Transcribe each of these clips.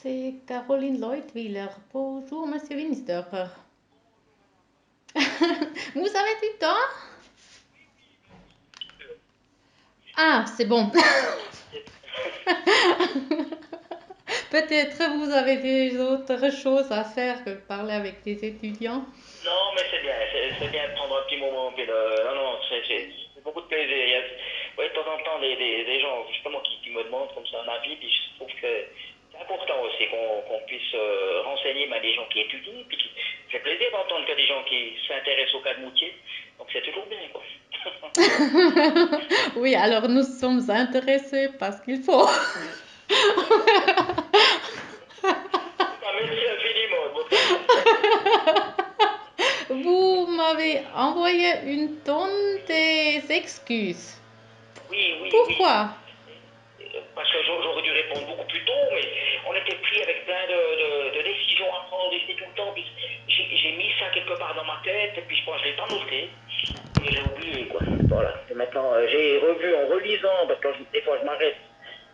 c'est Caroline Leutwiler. Bonjour, Monsieur Winsdorfer. Vous avez du temps? Ah, c'est bon. Peut-être vous avez des autres choses à faire que de parler avec des étudiants. Non, mais c'est bien de prendre un petit moment. Puis non, non, c'est beaucoup de plaisir. Ouais, de temps en temps, des gens justement qui me demandent comme ça un avis, puis je trouve que c'est important aussi qu'on puisse renseigner les gens qui étudient, puis ça fait plaisir d'entendre qu'il y a des gens qui s'intéressent au cas de Moutier, donc c'est toujours bien, quoi. Oui, alors nous sommes intéressés parce qu'il faut. En tout cas, merci infiniment de votre attention. Vous m'avez envoyé une tonne d'excuses. Oui, oui, oui. Pourquoi? Parce que j'aurais dû répondre beaucoup plus tôt, mais on était pris avec plein de décisions à prendre ici tout le temps. Puis j'ai mis ça quelque part dans ma tête, et puis je pense que je l'ai pas noté. Et j'ai oublié, quoi. Voilà. Et maintenant, j'ai revu en relisant, parce que des fois je m'arrête,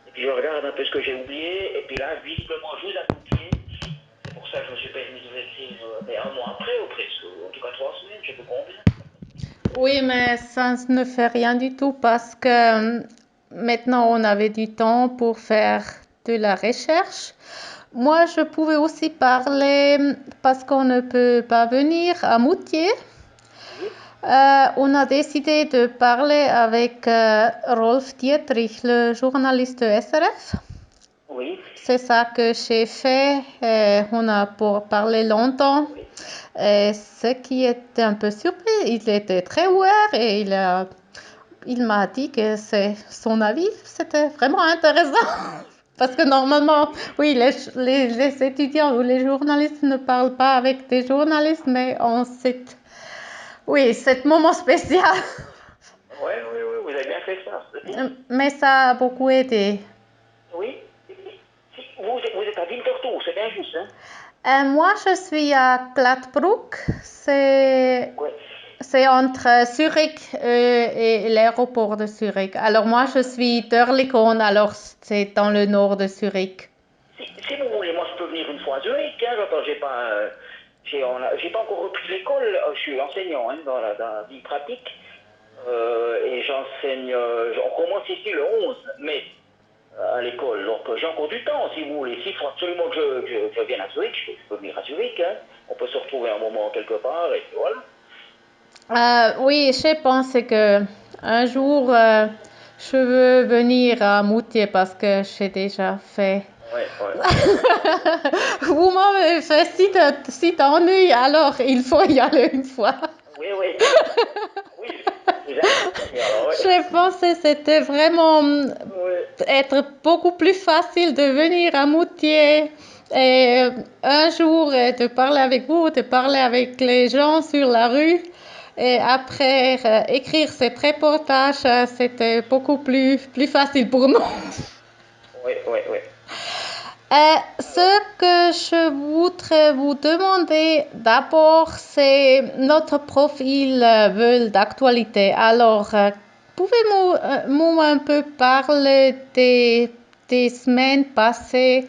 et puis je regarde un peu ce que j'ai oublié, et puis là, visiblement, je vous ai oublié. C'est pour ça que je me suis permis de vous écrire, mais un mois après, ou presque, en tout cas 3 semaines, je sais pas combien. Oui, mais ça ne fait rien du tout parce que maintenant on avait du temps pour faire de la recherche. Moi, je pouvais aussi parler parce qu'on ne peut pas venir à Moutier. Oui, On a décidé de parler avec Rolf Dietrich, le journaliste de SRF. oui, C'est ça que j'ai fait. On a pour parler longtemps. oui. Et ce qui était un peu surpris, il était très ouvert et il m'a dit que c'est son avis. C'était vraiment intéressant. Parce que normalement, oui, les étudiants ou les journalistes ne parlent pas avec des journalistes, mais on sait, oui, c'est un moment spécial. Oui, oui, oui, vous avez bien fait ça, c'est bien. Mais ça a beaucoup aidé. Oui. Vous êtes à Winterthur, c'est bien juste, hein? Moi, je suis à Gladbruck. Ouais. C'est entre Zurich et l'aéroport de Zurich. Alors moi, je suis d'Oerlikon, alors c'est dans le nord de Zurich. Si vous voulez, moi je peux venir une fois à Zurich, hein, j'entends, j'ai pas encore repris l'école, je suis enseignant, hein, dans la vie pratique, et j'enseigne, on commence ici le 11 mai à l'école, donc j'ai encore du temps, si vous voulez, s'il faut absolument que je vienne à Zurich, je peux venir à Zurich, hein, on peut se retrouver un moment quelque part, et puis voilà. Oui, j'ai pensé que un jour, je veux venir à Moutier parce que j'ai déjà fait. Ouais, ouais. Vous m'avez fait si t'ennuies, alors il faut y aller une fois. Oui, oui. Oui, vous allez venir, alors, ouais. J'ai pensé que c'était vraiment Ouais. être beaucoup plus facile de venir à Moutier et un jour de parler avec vous, de parler avec les gens sur la rue. Et après écrire cet reportage, c'était beaucoup plus facile pour nous. Oui, oui, oui. Ce que je voudrais vous demander d'abord, c'est notre profil veule d'actualité. Alors, pouvez-vous un peu parler des semaines passées?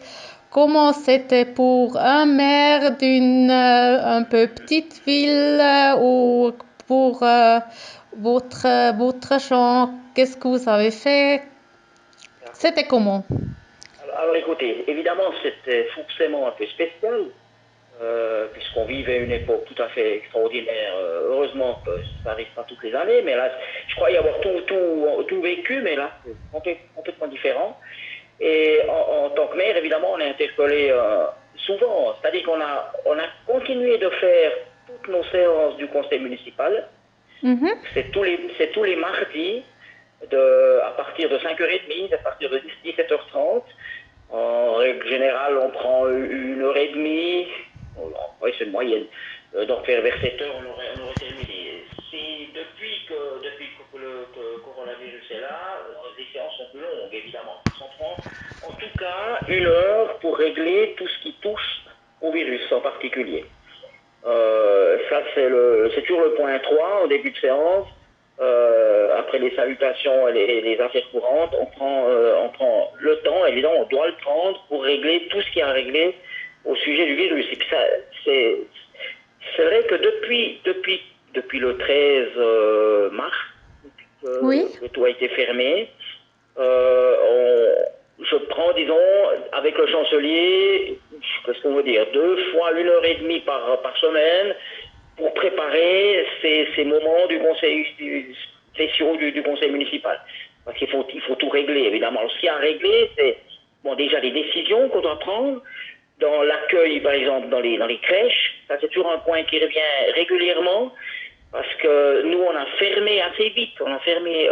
Comment c'était pour un maire d'une un peu petite ville ou pour votre champ? Qu'est-ce que vous avez fait? C'était comment? Alors, écoutez, évidemment, c'était forcément un peu spécial, puisqu'on vivait une époque tout à fait extraordinaire. Heureusement que ça n'arrive pas toutes les années, mais là, je crois y avoir tout vécu, mais là, c'est complètement différent. Et en tant que maire, évidemment, on est interpellé souvent, c'est-à-dire on a continué de faire toutes nos séances du conseil municipal. Mhm. Donc, c'est tous les mardis, à partir de 5h30, à partir de 17h30. En règle générale, on prend 1h30. Oui, c'est une moyenne. Donc vers 7h, on aurait terminé. Depuis que le coronavirus est là, les séances sont plus longues, évidemment. On prend en tout cas 1 heure pour régler tout ce qui touche au virus en particulier. Ça, c'est toujours le point 3 au début de séance. Après les salutations et les affaires courantes, on prend le temps, évidemment, on doit le prendre pour régler tout ce qui est à régler au sujet du virus. Et puis ça, c'est vrai que depuis le 13 mars, Oui. que tout a été fermé, je prends, disons, avec le chancelier, qu'est-ce qu'on veut dire, 2 fois 1 heure et demie par semaine pour préparer ces moments du conseil, session du conseil municipal. Parce qu'il faut tout régler, évidemment. Alors, ce qu'il y a à régler, c'est bon, déjà les décisions qu'on doit prendre, dans l'accueil, par exemple, dans les crèches. Ça, c'est toujours un point qui revient régulièrement. Parce que nous, on a fermé assez vite, on a fermé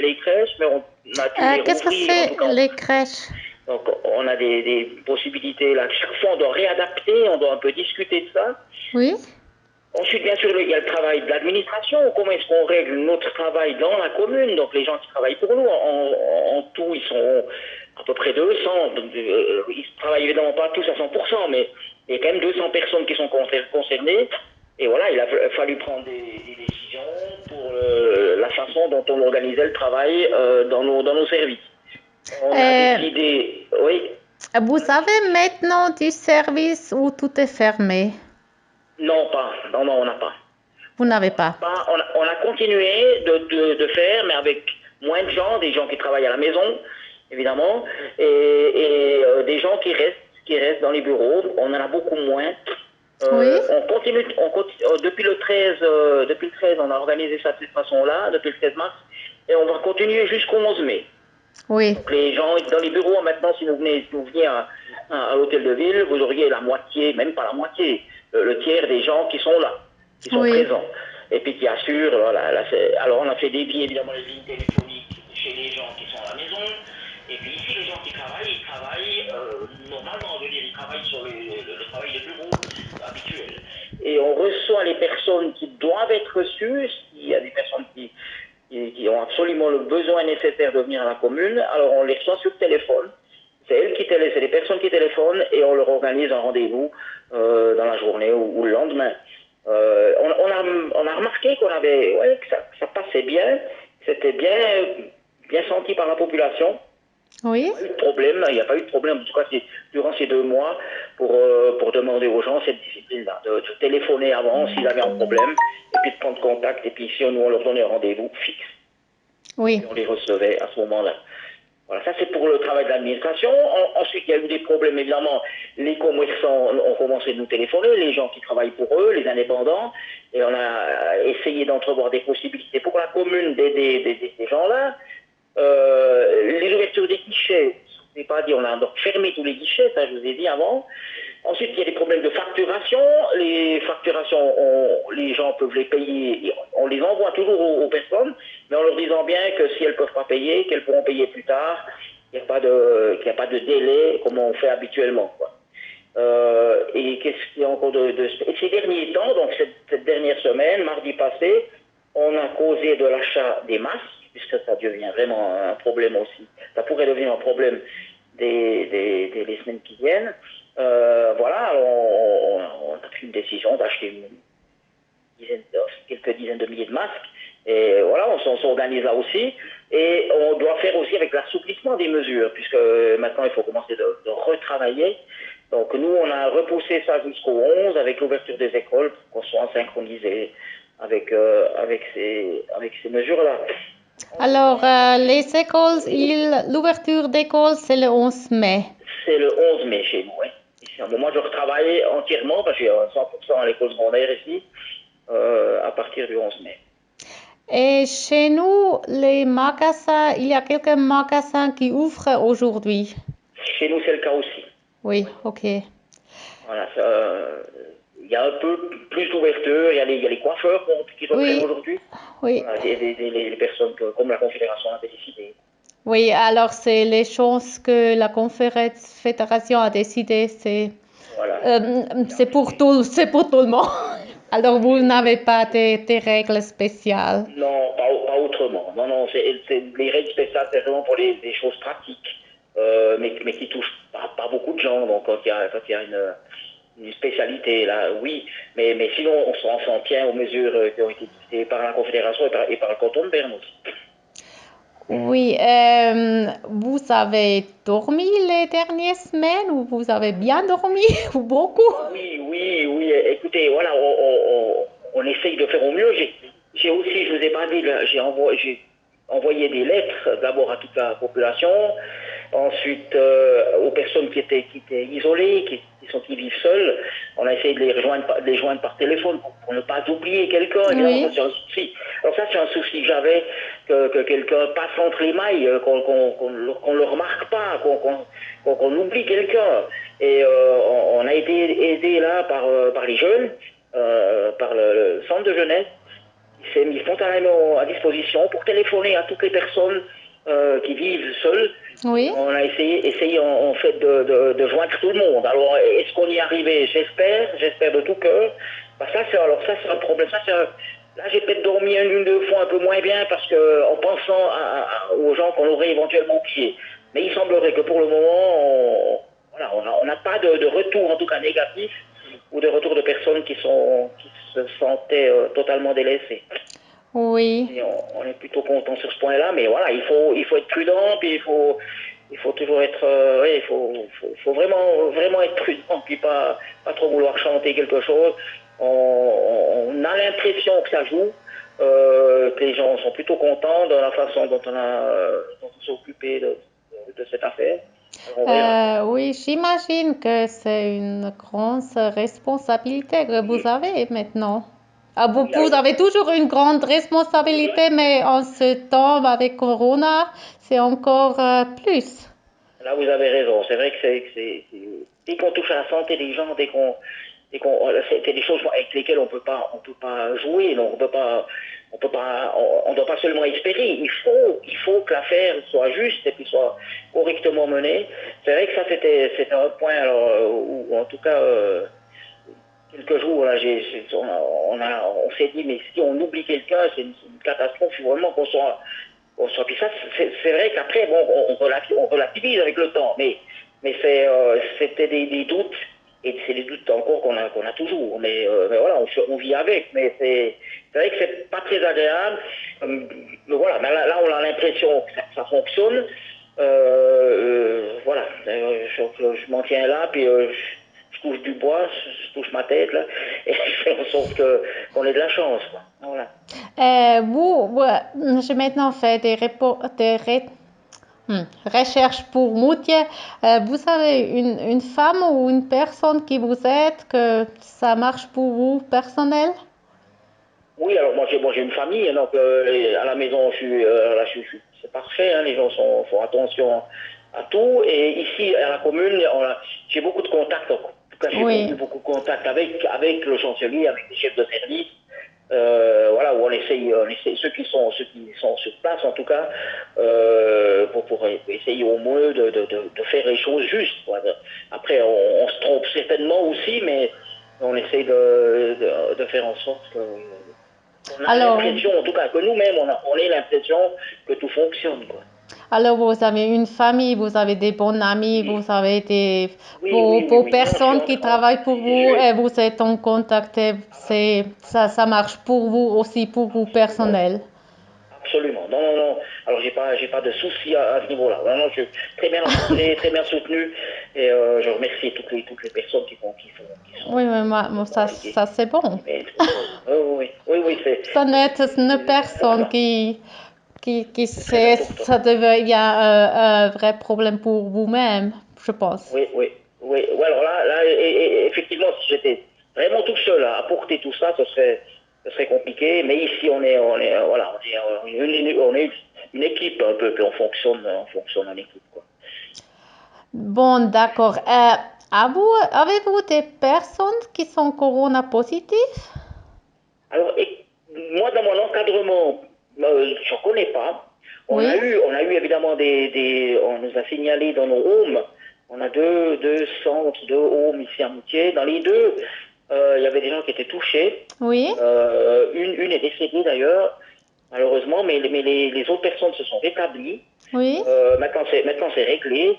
les crèches, mais on a dû les Qu'est-ce que rouvrir, en c'est tout cas. les crèches? Donc, on a des possibilités là. Chaque fois, on doit réadapter, on doit un peu discuter de ça. Oui. Ensuite, bien sûr, il y a le travail de l'administration. Comment est-ce qu'on règle notre travail dans la commune? Donc, les gens qui travaillent pour nous, en tout, ils sont à peu près 200. Ils ne travaillent évidemment pas tous à 100%, mais il y a quand même 200 personnes qui sont concernées. Et voilà, il a fallu prendre des décisions pour la façon dont on organisait le travail dans nos services. On a décidé, oui. Vous avez maintenant du service où tout est fermé? Non, on n'a pas. Vous n'avez pas? On a continué de faire, mais avec moins de gens, des gens qui travaillent à la maison, évidemment, et des gens qui restent dans les bureaux. On en a beaucoup moins. Oui. On continue depuis le 13, on a organisé ça de cette façon-là, depuis le 13 mars, et on va continuer jusqu'au 11 mai. Oui. Donc les gens dans les bureaux, maintenant, si vous veniez à l'hôtel de ville, vous auriez la moitié, même pas la moitié, le tiers des gens qui sont là, qui sont présents, et puis qui assurent. Voilà, là, alors on a fait dédier évidemment les lignes téléphoniques chez les gens qui sont à la maison, et puis ici les gens qui travaillent, ils travaillent normalement, on veut dire, ils travaillent sur le travail de bureau habituel. Et on reçoit les personnes qui doivent être reçues, s'il y a des personnes qui ont absolument le besoin nécessaire de venir à la commune, alors on les reçoit sur téléphone. C'est les personnes qui téléphonent et on leur organise un rendez-vous dans la journée ou le lendemain. On a remarqué que ça passait bien, c'était bien senti par la population. Oui. Il n'y a pas eu de problème, en tout cas durant ces 2 mois, pour demander aux gens cette discipline-là, de téléphoner avant s'ils avaient un problème, et puis de prendre contact, et puis ici, nous, on leur donnait un rendez-vous fixe. Oui. Et on les recevait à ce moment-là. Voilà, ça c'est pour le travail de l'administration. Ensuite, il y a eu des problèmes, évidemment. Les commerçants ont commencé de nous téléphoner, les gens qui travaillent pour eux, les indépendants, et on a essayé d'entrevoir des possibilités pour la commune d'aider ces gens-là. Les ouvertures des guichets, je ne pas dit, on a donc fermé tous les guichets, ça je vous ai dit avant. Ensuite, il y a des problèmes de facturation. Les facturations, les gens peuvent les payer, on les envoie toujours aux personnes, mais en leur disant bien que si elles ne peuvent pas payer, qu'elles pourront payer plus tard, qu'il n'y a pas de délai comme on fait habituellement, quoi. Et qu'est-ce qu'il y a encore et ces derniers temps, donc cette dernière semaine, mardi passé, on a causé de l'achat des masques, puisque ça devient vraiment un problème aussi. Ça pourrait devenir un problème des semaines qui viennent. Voilà, on a pris une décision d'acheter quelques dizaines de milliers de masques. Et voilà, on s'organise là aussi. Et on doit faire aussi avec l'assouplissement des mesures, puisque maintenant il faut commencer de retravailler. Donc nous, on a repoussé ça jusqu'au 11 avec l'ouverture des écoles pour qu'on soit synchronisé avec ces mesures-là. Alors, les écoles, l'ouverture d'école, c'est le 11 mai. C'est le 11 mai chez nous, oui. Ici, moi, je retravaille entièrement, parce que j'ai 100% à l'école secondaire ici, à partir du 11 mai. Et chez nous, les magasins, il y a quelques magasins qui ouvrent aujourd'hui. Chez nous, c'est le cas aussi. Oui, ok. Voilà, il y a un peu plus d'ouverture, il y a les coiffeurs qui reprennent aujourd'hui. Oui. Voilà, les personnes comme la Confédération a décidé. Oui, alors c'est les choses que la Confédération a décidé, c'est pour tout le monde. Alors vous n'avez pas des règles spéciales? Non, pas autrement. Non, les règles spéciales, c'est vraiment pour des choses pratiques, mais qui touchent pas beaucoup de gens. Donc quand il y a une spécialité, là, oui. Mais sinon, on s'en tient aux mesures qui ont été dictées par la Confédération et par le canton de Berne aussi. Oui, vous avez dormi les dernières semaines ou vous avez bien dormi ou beaucoup? Oui. Écoutez, voilà, on essaye de faire au mieux. J'ai aussi, je vous ai pas dit, j'ai envoyé des lettres d'abord à toute la population, ensuite aux personnes qui étaient isolées, qui vivent seules. On a essayé de les joindre par téléphone pour ne pas oublier quelqu'un. Évidemment, ça Oui, c'est un souci. Alors ça c'est un souci que j'avais, que quelqu'un passe entre les mailles, qu'on ne le remarque pas, qu'on oublie quelqu'un. Et on a été aidé là par les jeunes, par le centre de jeunesse. Il s'est mis spontanément à disposition pour téléphoner à toutes les personnes qui vivent seules. oui. Et on a essayé en fait de joindre tout le monde. Alors, est-ce qu'on y est arrivé? J'espère de tout cœur. Bah, ça, c'est un problème. Là, j'ai peut-être dormi une, deux fois un peu moins bien parce que, en pensant aux gens qu'on aurait éventuellement oubliés. Mais il semblerait que pour le moment, voilà, on n'a pas de retour, en tout cas négatif, ou de retour de personnes qui se sentaient totalement délaissées. Oui. Et on est plutôt content sur ce point-là, mais voilà, il faut être prudent, puis il faut toujours être, oui, faut vraiment être prudent, puis pas trop vouloir chanter quelque chose. On a l'impression que ça joue, que les gens sont plutôt contents de la façon dont dont on s'est occupé de cette affaire. Alors on verra, quoi. Oui, j'imagine que c'est une grande responsabilité que vous Oui, avez maintenant. Ah, oui, vous alors, avez toujours une grande responsabilité, mais en ce temps avec Corona, c'est encore plus. là, vous avez raison. C'est vrai que dès qu'on touche à la santé des gens, c'est des choses avec lesquelles on peut pas jouer. Donc on doit pas seulement espérer. Il faut que l'affaire soit juste et puis soit correctement menée. C'est vrai que ça, c'était un point, alors, où, en tout cas, quelques jours, là, on s'est dit, mais si on oublie quelqu'un, c'est une catastrophe. Il faut vraiment puis ça, c'est vrai qu'après, bon, on relativise avec le temps, mais c'était des doutes, et c'est des doutes encore qu'on a toujours, mais voilà, on vit avec, mais c'est vrai que c'est pas très agréable. Mais voilà, mais là, on a l'impression que ça fonctionne. Voilà, je m'en tiens là, puis je touche du bois, je touche ma tête, là, et je fais en sorte qu'on ait de la chance, quoi. Voilà. J'ai maintenant fait recherches pour Moutier. Vous avez une femme ou une personne qui vous aide, que ça marche pour vous personnel? Oui, alors moi j'ai une famille, donc à la maison là, c'est parfait, hein, les gens font attention à tout. Et ici à la commune, j'ai beaucoup de contacts. En tout cas, j'ai Oui. beaucoup de contacts avec le chancelier, avec les chefs de service. Voilà, où on essaye ceux qui sont sur place en tout cas, pour essayer au moins de faire les choses justes, quoi. Après, on se trompe certainement aussi, mais on essaye de faire en sorte que on a Alors, l'impression, en tout cas, que nous-mêmes, on ait l'impression que tout fonctionne, quoi. alors, vous avez une famille, vous avez des bons amis, Oui, vous avez vos oui. Non, personnes qui travaillent pour vous et vous êtes en contact. Et ça marche pour vous aussi, pour vous absolument, personnel. absolument. Non. Alors, j'ai pas de soucis à ce niveau-là. Non, je suis très bien encadré, très bien soutenu, et je remercie toutes les personnes qui sont Oui, mais complètement impliquées. ça c'est bon. Oui, Ça n'aide une c'est personne important. qui C'est très sait, important. ça devient un vrai problème pour vous-même, je pense. Oui. Ouais, alors là, effectivement, si j'étais vraiment tout seul à apporter tout ça, ce serait compliqué. Mais ici, voilà, on est une équipe un peu, puis on fonctionne en équipe, quoi. Bon, d'accord. Avez-vous des personnes qui sont corona positives? Alors, moi, dans mon encadrement, je ne connais pas. Oui, On a eu évidemment on nous a signalé dans nos homes, on a deux centres, deux homes ici à Moutier. Dans les deux, il y avait des gens qui étaient touchés. oui, Une est décédée d'ailleurs, malheureusement, mais les autres personnes se sont rétablies. oui. Maintenant c'est réglé.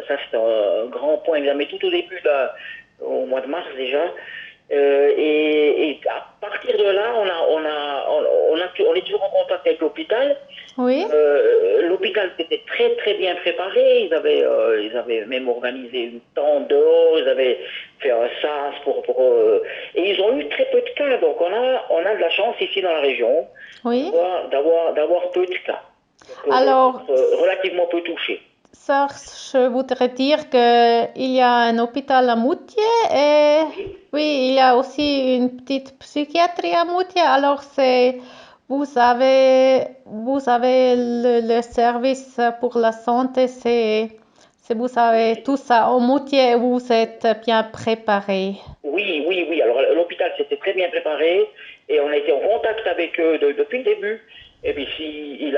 Ça c'est un grand point. Mais tout au début au mois de mars déjà. Et à partir de là, on est toujours en contact avec l'hôpital. Oui, L'hôpital s'était très très bien préparé. Ils avaient même organisé une tente dehors. Ils avaient fait un sas et ils ont eu très peu de cas. Donc on a de la chance ici dans la région oui. d'avoir peu de cas. Donc on est Alors, relativement peu touché. ça, je voudrais dire qu'il y a un hôpital à Moutier et Oui. oui, il y a aussi une petite psychiatrie à Moutier. Alors, vous avez le service pour la santé, vous avez tout ça au Moutier, vous êtes bien préparé. Oui, oui, oui. Alors l'hôpital s'était très bien préparé et on a été en contact avec eux depuis le début. Et puis il y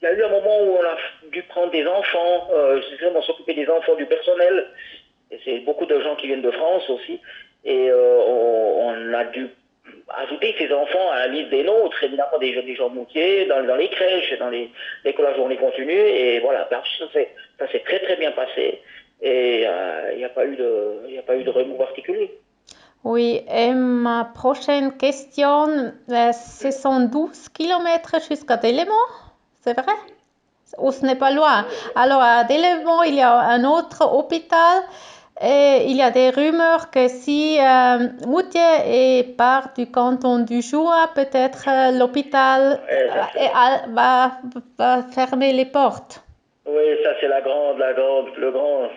a eu un moment où on a dû prendre des enfants, on s'occuper des enfants du personnel. Et c'est beaucoup de gens qui viennent de France aussi. Et on a dû ajouter ces enfants à la liste des nôtres, évidemment des gens moutiers, dans les crèches, dans les écoles à journée continue. Et voilà, ça s'est très très bien passé. Et il n'y a pas eu de remous particulier. Oui, et ma prochaine question, ce sont 12 kilomètres jusqu'à Delémont, c'est vrai? Ou ce n'est pas loin. Alors, à Delémont, il y a un autre hôpital et il y a des rumeurs que si Moutier est part du canton du Jura, peut-être l'hôpital va fermer les portes. Oui, ça c'est le grand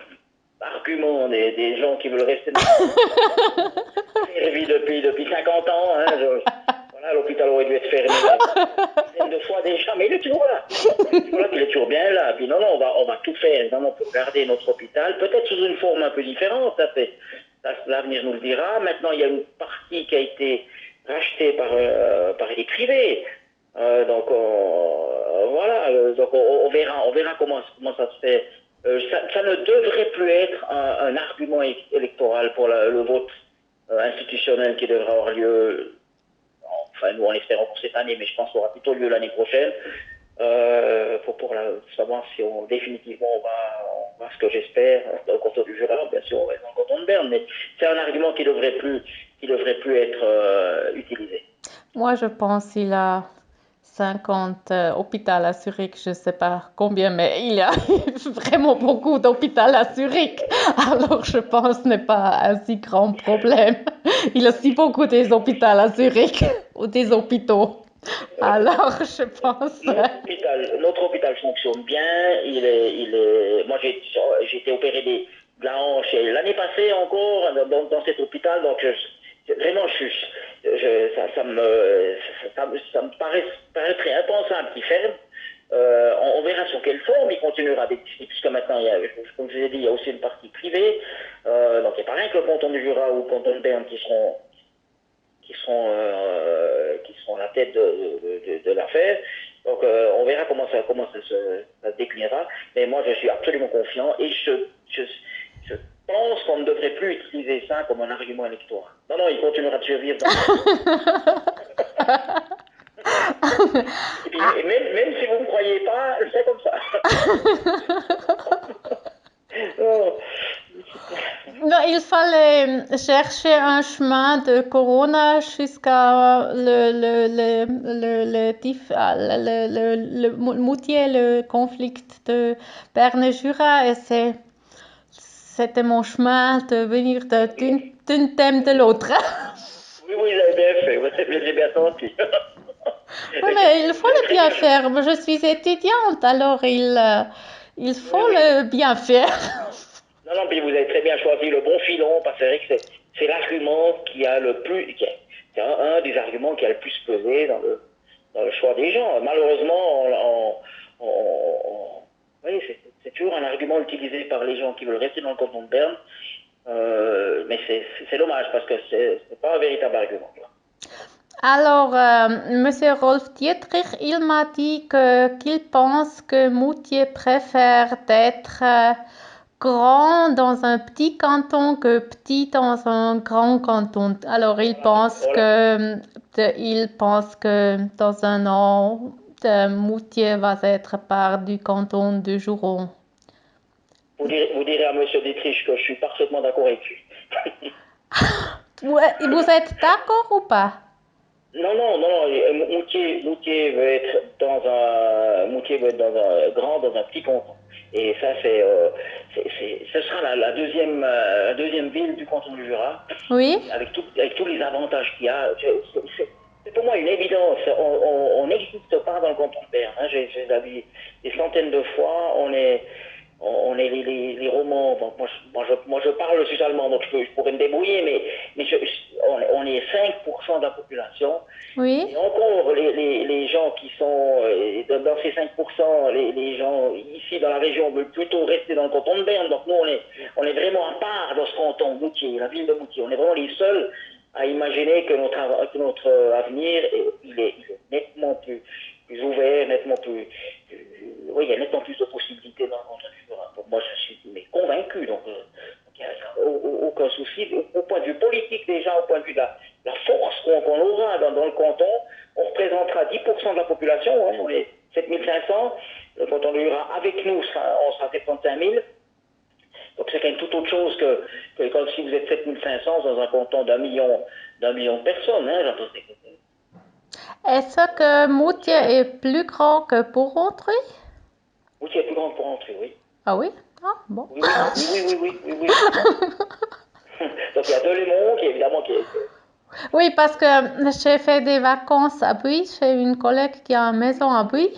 argument des gens qui veulent rester servi depuis 50 ans. Hein, voilà, l'hôpital aurait dû être fermé dizaines de fois déjà, mais il est toujours là. Il est toujours bien là. Puis non, non, on va tout faire évidemment pour garder notre hôpital, peut-être sous une forme un peu différente. L'avenir nous le dira. Maintenant, il y a une partie qui a été rachetée par les privés. Voilà, donc on verra comment ça se fait. Ça ne devrait plus être un argument électoral pour le vote institutionnel qui devra avoir lieu, enfin nous en espérons pour cette année, mais je pense qu'il aura plutôt lieu l'année prochaine, pour savoir si définitivement on va, ce que j'espère, dans le canton du Jura, bien sûr on reste dans le canton de Berne, mais c'est un argument qui devrait plus être utilisé. Moi, je pense qu'il a 50 hôpitaux à Zurich, je ne sais pas combien, mais il y a vraiment beaucoup d'hôpitaux à Zurich. Alors, je pense que ce n'est pas un si grand problème. Il y a si beaucoup des hôpitaux à Zurich, ou des hôpitaux. Alors, je pense... Notre hôpital fonctionne bien. Moi, j'ai été opéré de la hanche l'année passée encore dans cet hôpital. Donc, vraiment, ça me paraîtrait impensable qu'il ferme. On verra sur quelle forme il continuera d'exister, puisque maintenant, comme je vous ai dit, il y a aussi une partie privée. Donc, il n'y a pas rien que le canton du Jura ou le canton de Berne qui seront à la tête de l'affaire. Donc on verra comment ça se déclinera. Mais moi je suis absolument confiant et je pense qu'on ne devrait plus utiliser ça comme un argument électoral. Non, non, il continuera de survivre dans et puis même si vous ne me croyez pas, c'est comme ça. Non. Non, il fallait chercher un chemin de Corona jusqu'à le Moutier, le conflit de Berne-Jura, et c'était mon chemin de venir d'un thème de l'autre. Oui, oui, vous avez bien fait, j'ai bien senti. Oui, mais il faut le bien faire. Moi, je suis étudiante, alors il faut le bien faire. Non, non, puis vous avez très bien choisi le bon filon, parce que c'est vrai que c'est l'argument qui a le plus, c'est un des arguments qui a le plus pesé dans le choix des gens. Malheureusement, oui, c'est toujours un argument utilisé par les gens qui veulent rester dans le canton de Berne, mais c'est dommage parce que c'est pas un véritable argument. Alors, Monsieur Rolf Dietrich, il m'a dit qu'il pense que Moutier préfère d'être grand dans un petit canton que petit dans un grand canton. Alors, il pense que dans un an, Moutier va être part du canton de Juron. Vous direz à Monsieur Dietrich que je suis parfaitement d'accord avec lui. Vous êtes d'accord ou pas? Non, non, non, non. Moutier veut être dans un petit canton. Et ça, ce sera la deuxième ville du canton du Jura, Oui, avec tous les avantages qu'il y a. C'est pour moi une évidence. On n'existe pas dans le canton de Berne. Hein. J'ai vu des centaines de fois. On est les romans. Bon, moi, je parle suisse-allemand, donc je pourrais me débrouiller, mais on est 5% de la population. oui. Et encore, les gens qui sont dans ces 5%, les gens ici dans la région veulent plutôt rester dans le canton de Berne. Donc nous, on est vraiment à part dans ce canton, Moutier, la ville de Moutier. On est vraiment les seuls à imaginer que notre avenir, il est nettement plus ouvert, oui, il y a nettement plus de possibilités dans le canton du Jura. Pour moi, je suis convaincu. Donc, il n'y a aucun souci. Au point de vue politique déjà, au point de vue de la force qu'on aura dans le canton, on représentera 10% de la population, hein, on est 7500, le canton du Jura avec nous, on sera 75 000. Donc c'est quand même tout autre chose que quand si vous êtes 7500 dans un canton d'un million de personnes. Hein, Est-ce que Moutier est plus grand que Porrentruy? Moutier est plus grande pour entrer, oui. Ah oui? Ah bon. Oui, oui. Donc il y a Delémont qui évidemment qui est. Oui, parce que j'ai fait des vacances à Buy, j'ai une collègue qui a une maison à Buy.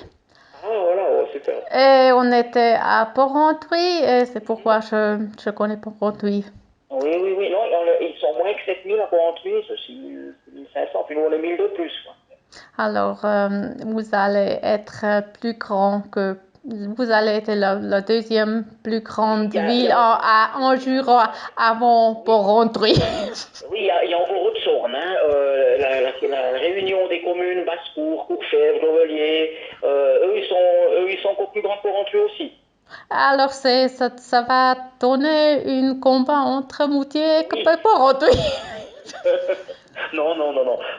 Ah voilà, oh, super. Et on était à Porrentruy, et c'est pourquoi je connais Porrentruy. Oui, non, ils sont moins que 7000 à Porrentruy, c'est 6500, puis nous on est 1000 de plus. Quoi. Alors, vous allez être plus grand que... Vous allez être la deuxième plus grande ville en Jura avant Porrentruy. Oui, il y a encore Haute-Saône, hein, la réunion des communes, Basse-Cour, Courfèvre, Lovelier, eux, ils sont encore plus grands que Porrentruy aussi. Alors, ça va donner un combat entre Moutier et Oui. Porrentruy. Non.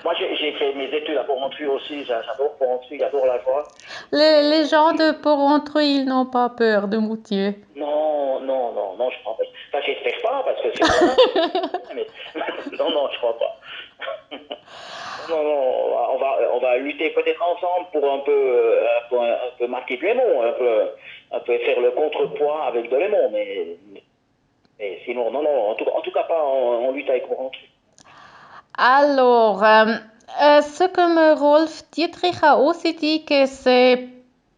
Moi, j'ai fait mes études à Porrentruy aussi, j'adore Porrentruy, j'adore la joie. Les gens de Porrentruy, ils n'ont pas peur de Moutier. Non, je crois pas. Enfin, j'espère pas, parce que c'est loin, mais non, je crois pas. Non, on va lutter peut-être ensemble pour un peu marquer Delémont, un peu faire le contrepoids avec Delémont, mais sinon, non, en tout cas pas en lutte avec Porrentruy. Alors, ce que me Rolf Dietrich a aussi dit que c'est...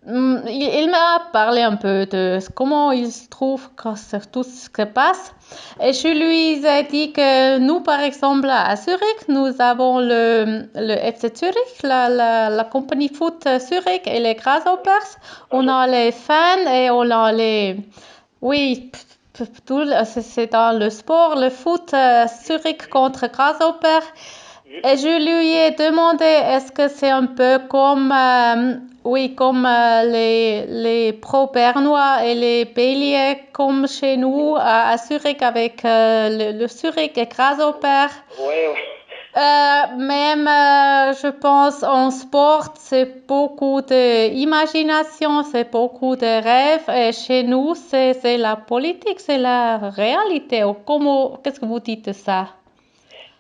Il m'a parlé un peu de comment il se trouve que tout ce qui se passe. Et je lui ai dit que nous, par exemple, à Zurich, nous avons le FC Zurich, la compagnie foot Zurich et les Grasshoppers. On a les fans et on a les... Oui, c'est dans le sport, le foot, Zurich contre Grasshopper. Et je lui ai demandé, est-ce que c'est un peu comme, comme les pros bernois et les béliers comme chez nous à Zurich avec le Zurich et Grasshopper. Ouais. Même, je pense, en sport, c'est beaucoup d'imagination, c'est beaucoup de rêves. Et chez nous, c'est la politique, c'est la réalité. Qu'est-ce que vous dites de ça?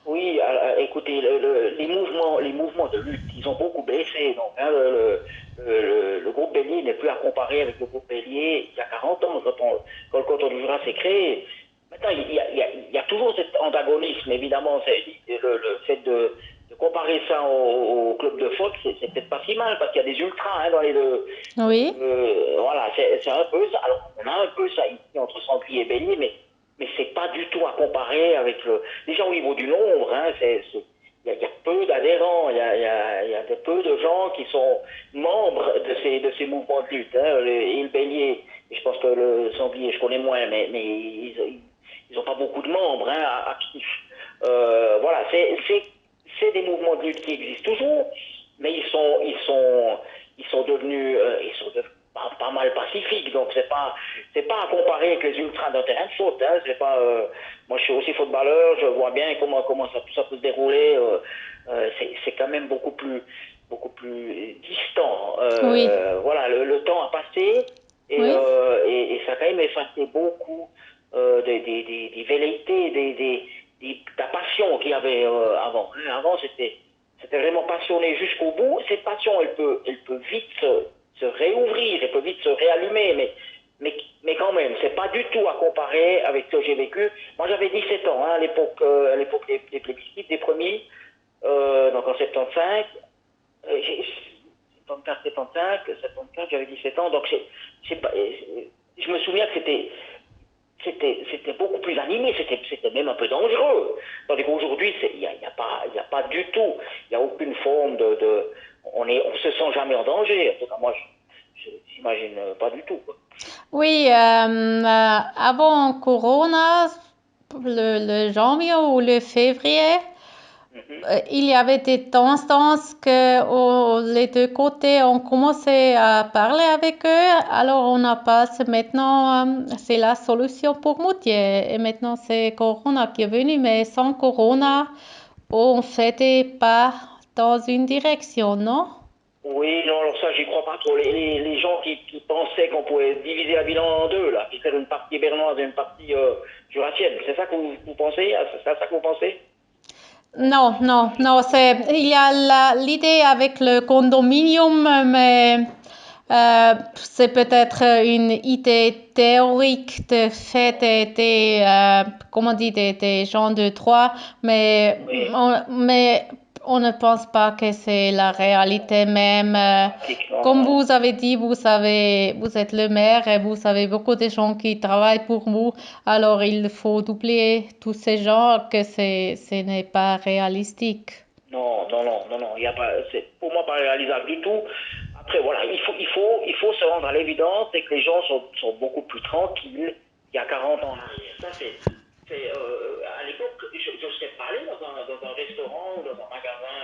Oui, écoutez, les mouvements de lutte, ils ont beaucoup baissé. Donc, hein, le groupe Bélier n'est plus à comparer avec le groupe Bélier il y a 40 ans, quand le canton du Jura s'est créé. Maintenant, il y a toujours cet antagonisme, évidemment. Le fait de comparer ça au club de foot, c'est peut-être pas si mal, parce qu'il y a des ultras hein, dans les deux. Oui. Voilà, c'est un peu ça. Alors, on a un peu ça ici entre Sanglier et Bélier, mais c'est pas du tout à comparer avec le. Déjà au niveau du nombre, hein, il y a peu d'adhérents, il y a peu de gens qui sont membres de ces mouvements de lutte. Hein. Et le Bélier, je pense que le Sanglier, je connais moins, mais ils n'ont pas beaucoup de membres hein, actifs. Voilà, c'est des mouvements de lutte qui existent toujours, mais ils sont devenus pas mal pacifiques. Donc c'est pas à comparer avec les ultras d'un terrain de foot. Hein, c'est pas. Moi, je suis aussi footballeur, je vois bien comment ça peut se dérouler. C'est quand même beaucoup plus distant. Oui. Voilà, le temps a passé Oui. et ça a quand même effacé beaucoup des velléités, t'as qu'il y avait avant. Hein. Avant, c'était vraiment passionné jusqu'au bout. Cette passion, elle peut vite se réouvrir, elle peut vite se réallumer, mais quand même, c'est pas du tout à comparer avec ce que j'ai vécu. Moi, j'avais 17 ans hein, à l'époque des plébiscites, des premiers, donc en 75. 74, 75, j'avais 17 ans, donc je me souviens que c'était beaucoup plus animé, c'était même un peu dangereux. Tandis qu'aujourd'hui, il y a pas du tout, il n'y a aucune forme on se sent jamais en danger. En tout cas, moi, j'imagine pas du tout. Quoi. Oui, avant Corona, le janvier ou le février, il y avait des tendances que les deux côtés ont commencé à parler avec eux. Alors on a passé maintenant, c'est la solution pour Moutier. Et maintenant c'est Corona qui est venu, mais sans Corona, on ne s'était pas dans une direction, non? Oui, non, alors ça, j'y crois pas trop. Les gens qui pensaient qu'on pouvait diviser la ville en deux, là, qui faire une partie bernoise et une partie jurassienne, c'est ça que vous pensez? C'est ça que vous pensez? Non, non, non, il y a l'idée avec le condominium, mais c'est peut-être une idée théorique de fait comment on dit, des gens de droit, mais, Oui. mais on ne pense pas que c'est la réalité même. Comme Non. vous avez dit, vous êtes le maire et vous avez beaucoup de gens qui travaillent pour vous. Alors, il faut doubler tous ces gens que ce n'est pas réalistique. Non, non, non, non, non, il y a pas, c'est pour moi pas réalisable du tout. Après, voilà, il faut se rendre à l'évidence et que les gens sont beaucoup plus tranquilles qu'il y a 40 ans en arrière. Ça, à l'époque, je sais pas aller dans un restaurant ou dans un magasin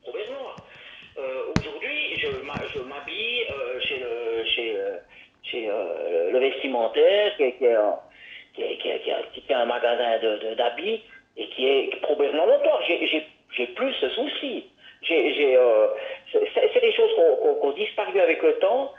provisoire. Aujourd'hui, je m'habille chez le vestimentaire, qui est un magasin d'habits et qui est probablement notoire. J'ai plus ce souci. C'est des choses qui ont disparu avec le temps,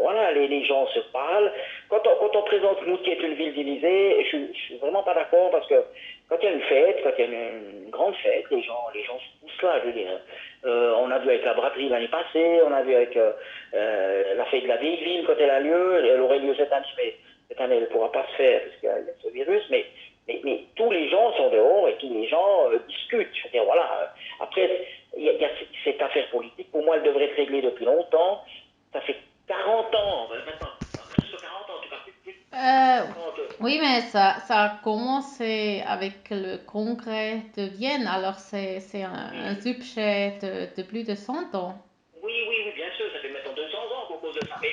voilà, les gens se parlent. Quand on présente nous qui est une ville divisée, je suis vraiment pas d'accord parce que quand il y a une fête, quand il y a une grande fête, les gens se poussent là, je veux dire. On a vu avec la braderie l'année passée, on a vu avec la fête de la vieille ville quand elle a lieu, elle aurait lieu cette année, mais cette année elle ne pourra pas se faire parce qu'il y a ce virus, mais tous les gens sont dehors et tous les gens discutent. Je veux dire, voilà. Après, il y a cette affaire politique, pour moi, elle devrait être réglée depuis longtemps. Ça fait 40 ans, maintenant, presque 40 ans, en tout cas, plus de 40 ans. Oui, mais ça a commencé avec le congrès de Vienne, alors c'est un sujet de plus de 100 ans. Oui, bien sûr, ça fait maintenant 200 ans qu'au cause de ça. Mais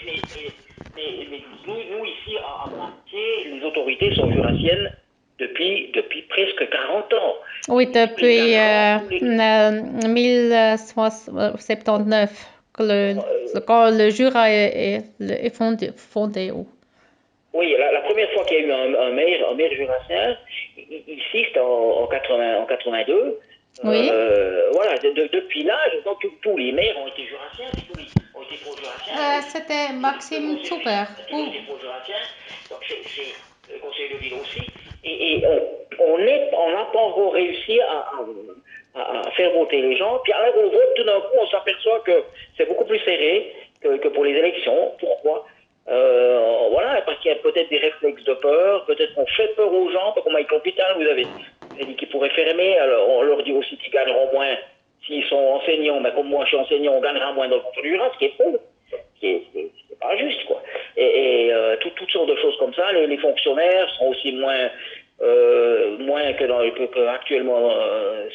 nous, ici, à Moitié, les autorités sont jurassiennes depuis presque 40 ans. Oui, Tous les depuis 4 ans, 1079, quand le Jura est fondé. Oh. oui, la première fois qu'il y a eu un maire jurassien, ici, c'était en 82. Oui. Voilà, depuis là, je pense que tous les maires ont été jurassiens, puis tous les ont été pro-jurassiens. C'était Le Maxime conseil Zuber. municipal a toujours été pro-jurassien, donc c'est le conseil de ville aussi. Et on n'a pas encore réussi à faire voter les gens. Puis alors on vote, tout d'un coup, on s'aperçoit que c'est beaucoup plus serré que pour les élections. Pourquoi? Voilà, parce qu'il y a peut-être des réflexes de peur, peut-être qu'on fait peur aux gens, comme avec l'hôpital, vous avez dit qu'ils pourraient fermer, alors on leur dit aussi qu'ils gagneront moins s'ils sont enseignants, mais comme moi je suis enseignant, on gagnera moins dans le contrôle du ce qui est faux, c'est pas juste, quoi. Toutes sortes de choses comme ça, les fonctionnaires sont aussi moins que actuellement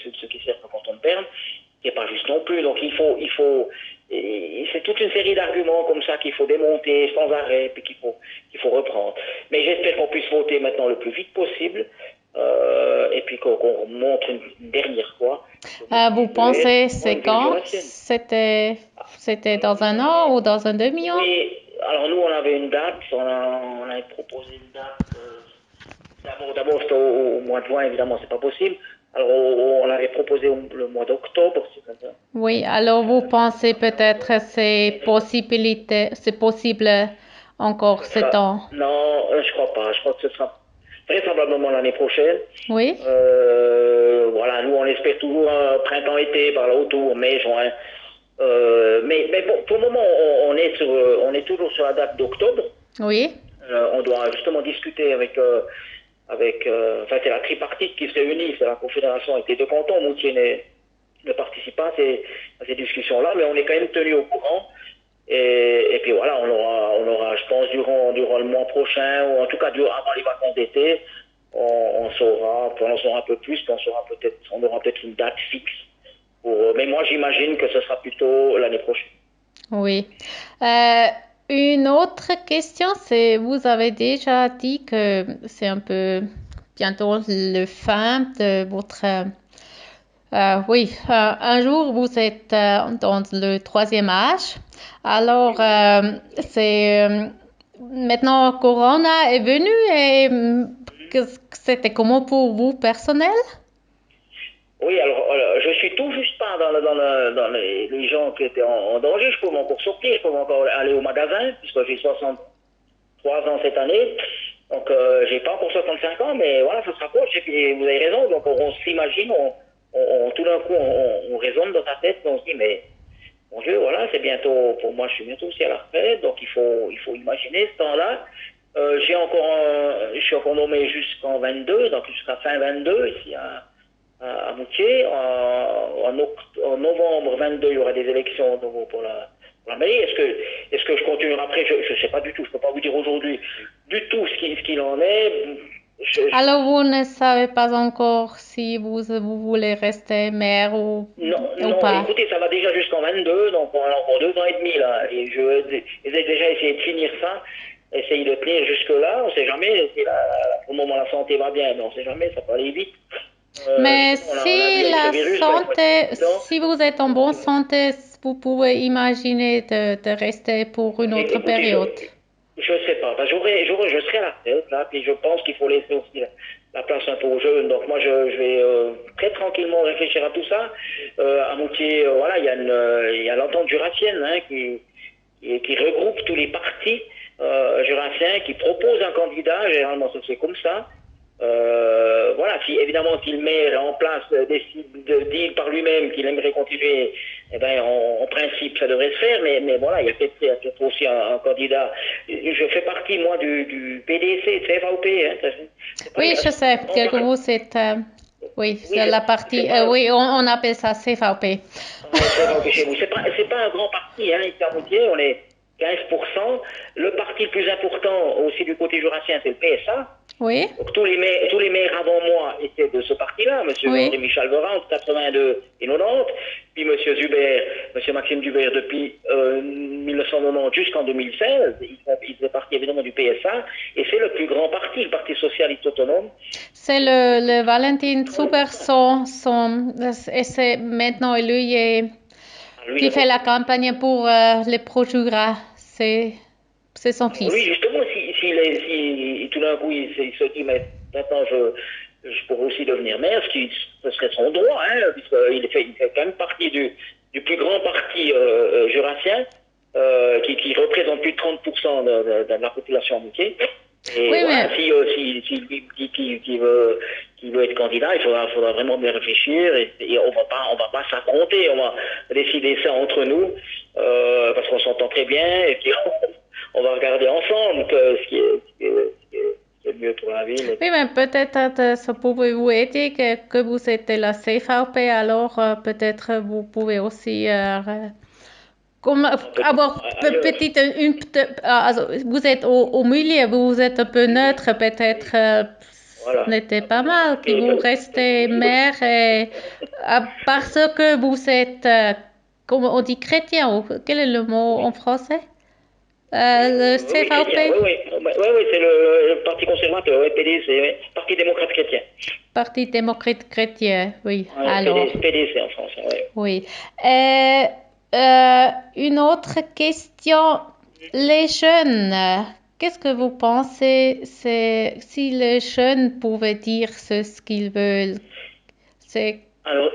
ceux qui servent quand on perd, qui n'est pas juste non plus. Donc c'est toute une série d'arguments comme ça qu'il faut démonter sans arrêt, puis qu'il faut reprendre. Mais j'espère qu'on puisse voter maintenant le plus vite possible, et puis qu'on montre une dernière fois. Vous pensez c'est Une ville quand? jurassienne. C'était dans un an ou dans un demi-an? Oui, alors nous on avait une date, on avait proposé une date. D'abord c'était au mois de juin, évidemment, c'est pas possible. Alors on avait proposé le mois d'octobre, c'est comme ça. Oui, alors vous pensez peut-être c'est possible encore ce temps? Non, je crois pas. Je crois que vraisemblablement l'année prochaine. Oui, Voilà, nous on espère toujours un printemps-été par là autour, mai, juin. Mais bon, pour le moment, on est toujours sur la date d'octobre. oui, On doit justement discuter enfin c'est la tripartite qui se réunit, c'est la confédération avec les deux cantons. Moutier ne participe pas à ces discussions-là, mais on est quand même tenu au courant. Et puis voilà, on aura, je pense, durant le mois prochain, ou en tout cas avant les vacances d'été, on saura, on en saura un peu plus, puis on aura peut-être une date fixe. Mais moi, j'imagine que ce sera plutôt l'année prochaine. oui. Euh, une autre question, c'est, vous avez déjà dit que c'est un peu bientôt le fin de votre... oui, un jour vous êtes dans le troisième âge. Alors, maintenant Corona est venu et c'était comment pour vous personnel? Oui, alors je suis tout juste pas dans les gens qui étaient en danger. Je pouvais encore sortir, je pouvais encore aller au magasin, puisque j'ai 63 ans cette année. Donc, j'ai pas encore 65 ans, mais voilà, ça se rapproche. Et puis, vous avez raison, donc on s'imagine, tout d'un coup, on raisonne dans sa tête, on se dit, mais mon Dieu, voilà, c'est bientôt, pour moi, je suis bientôt aussi à la retraite, donc il faut imaginer ce temps-là. Je suis encore nommé jusqu'en 22, donc jusqu'à fin 22, ici à Moutier. En novembre 22, il y aura des élections de nouveau pour la mairie. Est-ce que je continuerai après? Je ne sais pas du tout. Je ne peux pas vous dire aujourd'hui du tout ce qu'il en est. Alors, vous ne savez pas encore si vous voulez rester maire ou Non, pas. écoutez, ça va déjà jusqu'en 22, donc on a encore 2 ans et demi là. Et j'ai déjà essayé de finir ça, essayer de tenir jusque-là. On ne sait jamais si pour le moment la santé va bien, mais on ne sait jamais, ça peut aller vite. Mais Justement, on a vu si avec ce la virus, là, il faut être santé, prudent. si vous êtes en bonne santé, vous pouvez imaginer de rester pour une autre Écoutez, période. je sais pas. Ben, je serai à la tête, là, puis je pense qu'il faut laisser aussi la place un peu aux jeunes. Donc moi, je vais très tranquillement réfléchir à tout ça. À Moutier, voilà, il y a l'entente jurassienne hein, qui regroupe tous les partis jurassiens, qui propose un candidat. Généralement, ça se fait comme ça. Voilà, évidemment, si le maire en place décide de dire par lui-même qu'il aimerait continuer, eh ben, en principe, ça devrait se faire, mais voilà, il y a peut-être aussi un candidat. Je fais partie, moi, du PDC, de CFAOP, hein, c'est pas Oui, je sais un grand que parti. vous êtes, oui, Oui, c'est la partie, c'est pas, oui, on appelle ça CVP. ouais, CFAOP chez vous. C'est pas un grand parti, hein, ici à Moutier, on est 15%. Le parti le plus important aussi du côté jurassien, c'est le PSA. Oui, Donc tous les maires avant moi étaient de ce parti-là, M. oui. Henri-Michel Verin entre 82 et 90, puis M. Zuber, M. Maxime Zuber depuis 1990 jusqu'en 2016, il faisait partie évidemment du PSA, et c'est le plus grand parti, le Parti Socialiste Autonome. C'est le Valentin Super et c'est maintenant lui Lui, qui fait la campagne pour les pro-Jura. C'est son lui, fils. justement, si tout d'un coup il se dit, mais maintenant je pourrais aussi devenir maire, ce serait son droit, hein, puisqu'il fait quand même partie du plus grand parti jurassien, qui représente plus de 30% de la population entière. Et Oui, mais voilà, si qui veut être candidat, faudra vraiment bien réfléchir et on va pas s'affronter, on va décider ça entre nous, parce qu'on s'entend très bien et puis on va regarder ensemble ce qui est le mieux pour la ville. oui, mais peut-être ça pouvez vous aider que vous êtes de la CVP, alors peut-être vous pouvez aussi comme avoir petite also, vous êtes au milieu, vous êtes un peu neutre, peut-être Voilà. ce n'était pas mal que vous restez Oui, maire et, parce que vous êtes, comment on dit chrétien, ou quel est le mot en français? Le oui, chrétien, CVP, oui, c'est le Parti conservateur, oui, PDC, oui, Parti démocrate chrétien. Parti démocrate chrétien, oui, Ouais, alors. PDC en français, oui. Oui. Une autre question. Les jeunes, qu'est-ce que vous pensez si les jeunes pouvaient dire ce qu'ils veulent? C'est, Alors,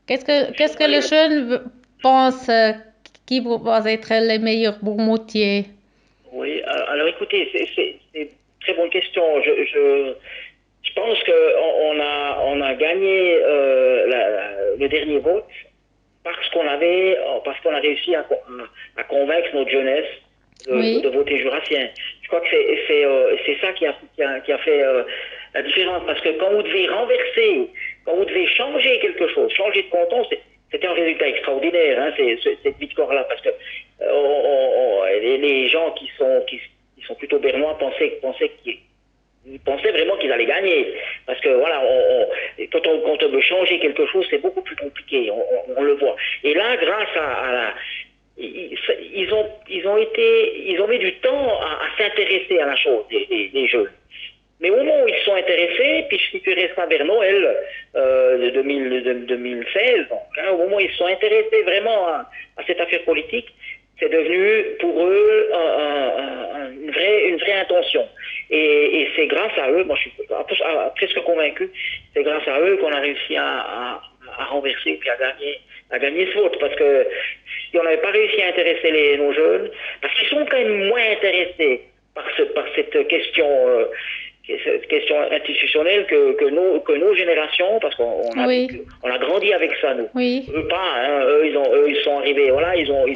qu'est-ce que les jeunes pensent qui vont être les meilleurs bourmoutiers? oui, alors écoutez, c'est une très bonne question. Je pense qu'on a gagné le dernier vote parce qu'on a réussi à convaincre notre jeunesse de Oui, voter jurassien. Je crois que c'est ça qui a fait la différence. Parce que quand vous devez renverser, quand vous devez changer quelque chose, changer de canton, c'était un résultat extraordinaire, hein, cette victoire-là. Parce que les gens qui sont plutôt bernois pensaient qu'ils pensaient vraiment qu'ils allaient gagner. Parce que voilà, quand on veut changer quelque chose, c'est beaucoup plus compliqué, on le voit. Et là, grâce à la... Ils ont mis du temps à s'intéresser à la chose, les jeunes. Mais au moment où ils se sont intéressés, puis je suis resté à Berno, elle, de 2016, donc, hein, au moment où ils se sont intéressés vraiment à cette affaire politique, c'est devenu pour eux une vraie intention. Et c'est grâce à eux, moi je suis presque convaincu, c'est grâce à eux qu'on a réussi à renverser puis à gagner ce vote. Parce que si on n'avait pas réussi à intéresser nos jeunes, parce qu'ils sont quand même moins intéressés par cette question. Cette question institutionnelle que nos générations, parce oui, on a grandi avec ça, nous. oui. Eux pas, hein, eux, ils sont arrivés, voilà, ils ont...